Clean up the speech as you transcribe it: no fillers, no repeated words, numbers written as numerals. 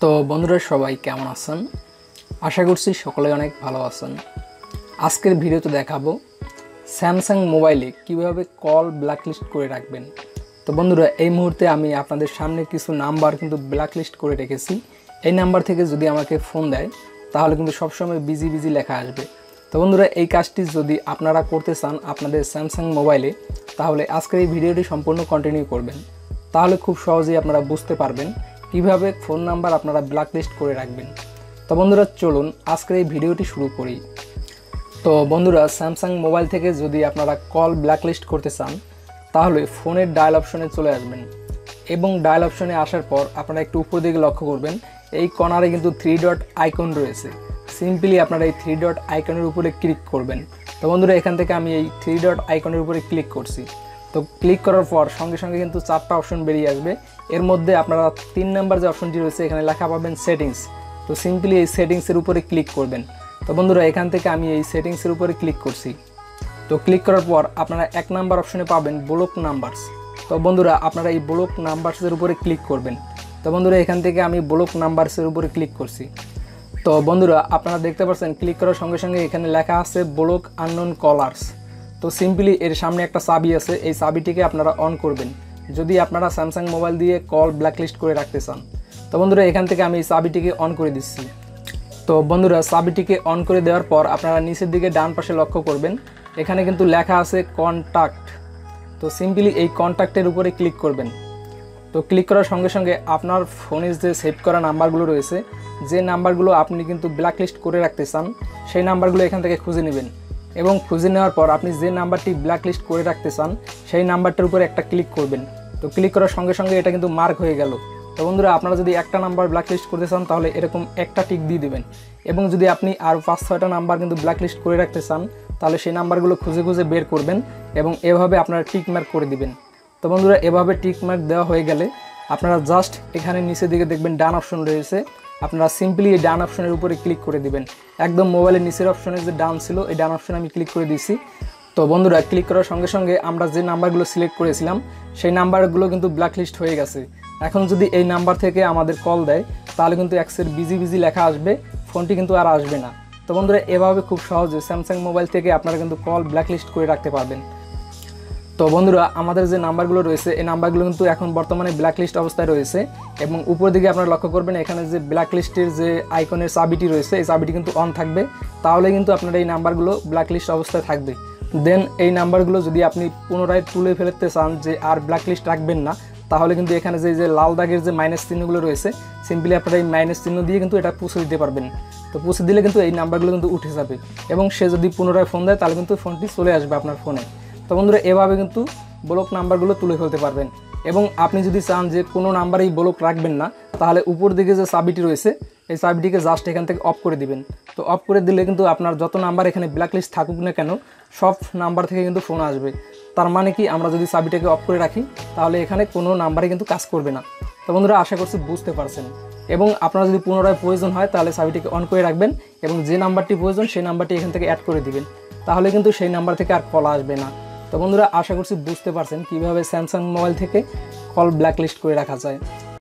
তো বন্ধুরা সবাই কেমন আছেন? আশা করছি সকলে অনেক ভালো আছেন। আজকের ভিডিওতে দেখাবো স্যামসাং মোবাইলে কিভাবে কল ব্ল্যাকলিস্ট করে রাখবেন। তো বন্ধুরা এই মুহূর্তে আমি আপনাদের সামনে কিছু নাম্বার কিন্তু ব্ল্যাকলিস্ট করে রেখেছি। এই নাম্বার থেকে যদি আমাকে ফোন দেয় তাহলে কিন্তু সবসময় বিজি বিজি লেখা আসবে। তো বন্ধুরা এই কাজটি যদি আপনারা করতে চান আপনাদের স্যামসাং মোবাইলে, তাহলে আজকের এই ভিডিওটি সম্পূর্ণ কন্টিনিউ করবেন। তাহলে খুব সহজেই আপনারা বুঝতে পারবেন কিভাবে ফোন নাম্বার আপনারা ব্ল্যাকলিস্ট করে রাখবেন। তো বন্ধুরা চলুন আজকের এই ভিডিওটি শুরু করি। তো বন্ধুরা স্যামসাং মোবাইল থেকে যদি আপনারা কল ব্ল্যাকলিস্ট করতে চান তাহলে ফোনের ডায়াল অপশনে চলে আসবেন এবং ডায়াল অপশনে আসার পর আপনারা একটু উপর দিকে লক্ষ্য করবেন, এই কর্নারে কিন্তু 3 ডট আইকন রয়েছে। সিম্পলি আপনারা এই 3 ডট আইকনের উপরে ক্লিক করবেন। তো বন্ধুরা এখান থেকে আমি এই 3 ডট আইকনের উপরে ক্লিক করছি। তো ক্লিক করার পর সঙ্গে সঙ্গে কিন্তু 4টা অপশন বেরিয়ে আসবে। এর মধ্যে আপনারা 3 নাম্বার যে অপশনটি রয়েছে এখানে লেখা পাবেন সেটিংস। তো সিম্পলি এই সেটিংসের উপরে ক্লিক করবেন। তো বন্ধুরা এখান থেকে আমি এই সেটিংসের উপরে ক্লিক করছি। তো ক্লিক করার পর আপনারা 1 নাম্বার অপশনে পাবেন ব্লক নাম্বারস। তো বন্ধুরা আপনারা এই ব্লক নাম্বারসের উপরে ক্লিক করবেন। তো বন্ধুরা এখান থেকে আমি ব্লক নাম্বারসের উপরে ক্লিক করছি। তো বন্ধুরা আপনারা দেখতে পাচ্ছেন ক্লিক করার সঙ্গে সঙ্গে এখানে লেখা আছে ব্লক আননোন কলার্স। তো সিম্পলি এর সামনে একটা চাবি আছে, এই চাবিটিকে আপনারা অন করবেন যদি আপনারা স্যামসাং মোবাইল দিয়ে কল ব্ল্যাকলিস্ট করে রাখতে চান। তো বন্ধুরা এখান থেকে আমি এই চাবিটিকে অন করে দিচ্ছি। তো বন্ধুরা চাবিটিকে অন করে দেওয়ার পর আপনারা নিচের দিকে ডান পাশে লক্ষ্য করবেন, এখানে কিন্তু লেখা আছে কন্ট্যাক্ট। তো সিম্পলি এই কন্ট্যাক্টের উপরে ক্লিক করবেন। তো ক্লিক করার সঙ্গে সঙ্গে আপনার ফোনে যে সেভ করা নাম্বারগুলো রয়েছে, যে নাম্বারগুলো আপনি কিন্তু ব্ল্যাকলিস্ট করে রাখতে চান সেই নাম্বারগুলো এখান থেকে খুঁজে নেবেন এবং খুঁজে নেওয়ার পর আপনি যে নাম্বারটি ব্ল্যাকলিস্ট করে রাখতে চান সেই নাম্বারটার উপরে একটা ক্লিক করবেন। তো ক্লিক করার সঙ্গে সঙ্গে এটা কিন্তু মার্ক হয়ে গেল। তো বন্ধুরা আপনারা যদি একটা নাম্বার ব্ল্যাকলিস্ট করতে চান তাহলে এরকম একটা টিক দিয়ে দেবেন এবং যদি আপনি আর 5-6টা নাম্বার কিন্তু ব্ল্যাকলিস্ট করে রাখতে চান তাহলে সেই নাম্বারগুলো খুঁজে খুঁজে বের করবেন এবং এভাবে আপনারা টিক মার্ক করে দিবেন। তো বন্ধুরা এভাবে টিক মার্ক দেওয়া হয়ে গেলে আপনারা জাস্ট এখানে নিচের দিকে দেখবেন ডান অপশন রয়েছে, আপনারা সিম্পলি এই ডান অপশনের উপরে ক্লিক করে দিবেন। একদম মোবাইলের নিচের অপশনে যে ডান ছিল এই ডান অপশনে আমি ক্লিক করে দিয়েছি। তো বন্ধুরা ক্লিক করার সঙ্গে সঙ্গে আমরা যে নাম্বারগুলো সিলেক্ট করেছিলাম সেই নাম্বারগুলো কিন্তু ব্ল্যাকলিস্ট হয়ে গেছে। এখন যদি এই নাম্বার থেকে আমাদের কল দেয় তাহলে কিন্তু এক্সের বিজি বিজি লেখা আসবে, ফোনটি কিন্তু আর আসবে না। তো বন্ধুরা এভাবে খুব সহজে স্যামসাং মোবাইল থেকে আপনারা কিন্তু কল ব্ল্যাকলিস্ট করে রাখতে পারবেন। তো বন্ধুরা আমাদের যে নাম্বারগুলো রয়েছে এই নাম্বারগুলো কিন্তু এখন বর্তমানে ব্ল্যাকলিস্ট অবস্থায় রয়েছে এবং উপর দিকে আপনারা লক্ষ্য করবেন এখানে যে ব্ল্যাকলিস্টের যে আইকনের চাবিটি রয়েছে এই চাবিটি কিন্তু অন থাকবে, তাহলে কিন্তু আপনার এই নাম্বারগুলো ব্ল্যাকলিস্ট অবস্থায় থাকবে। দেন এই নাম্বারগুলো যদি আপনি পুনরায় তুলে ফেলতে চান যে আর ব্ল্যাকলিস্ট রাখবেন না, তাহলে কিন্তু এখানে যে লাল দাগের যে মাইনাস চিহ্নগুলো রয়েছে সিম্পলি আপনারা এই মাইনাস চিহ্ন দিয়ে কিন্তু এটা পুষে দিতে পারবেন। তো পুষে দিলে কিন্তু এই নাম্বারগুলো কিন্তু উঠে যাবে এবং সে যদি পুনরায় ফোন দেয় তাহলে কিন্তু ফোনটি চলে আসবে আপনার ফোনে। তো বন্ধুরা এভাবে কিন্তু ব্লক নাম্বারগুলো তুলে ফেলতে পারবেন এবং আপনি যদি চান যে কোনো নাম্বারেই ব্লক রাখবেন না তাহলে উপর দিকে যে চাবিটি রয়েছে এই চাবিটিকে জাস্ট এখান থেকে অফ করে দিবেন। তো অফ করে দিলে কিন্তু আপনার যত নাম্বার এখানে ব্ল্যাকলিস্ট থাকুক না কেন সব নাম্বার থেকে কিন্তু ফোন আসবে। তার মানে কি আমরা যদি চাবিটাকে অফ করে রাখি তাহলে এখানে কোনো নাম্বারে কিন্তু কাজ করবে না। তো বন্ধুরা আশা করছি বুঝতে পারছেন এবং আপনার যদি পুনরায় প্রয়োজন হয় তাহলে চাবিটিকে অন করে রাখবেন এবং যে নাম্বারটি প্রয়োজন সেই নাম্বারটি এখান থেকে অ্যাড করে দিবেন, তাহলে কিন্তু সেই নাম্বার থেকে আর কল আসবে না। তো বন্ধুরা আশা করছি বুঝতে পারছেন কীভাবে স্যামসাং মোবাইল থেকে কল ব্ল্যাকলিস্ট করে রাখা যায়।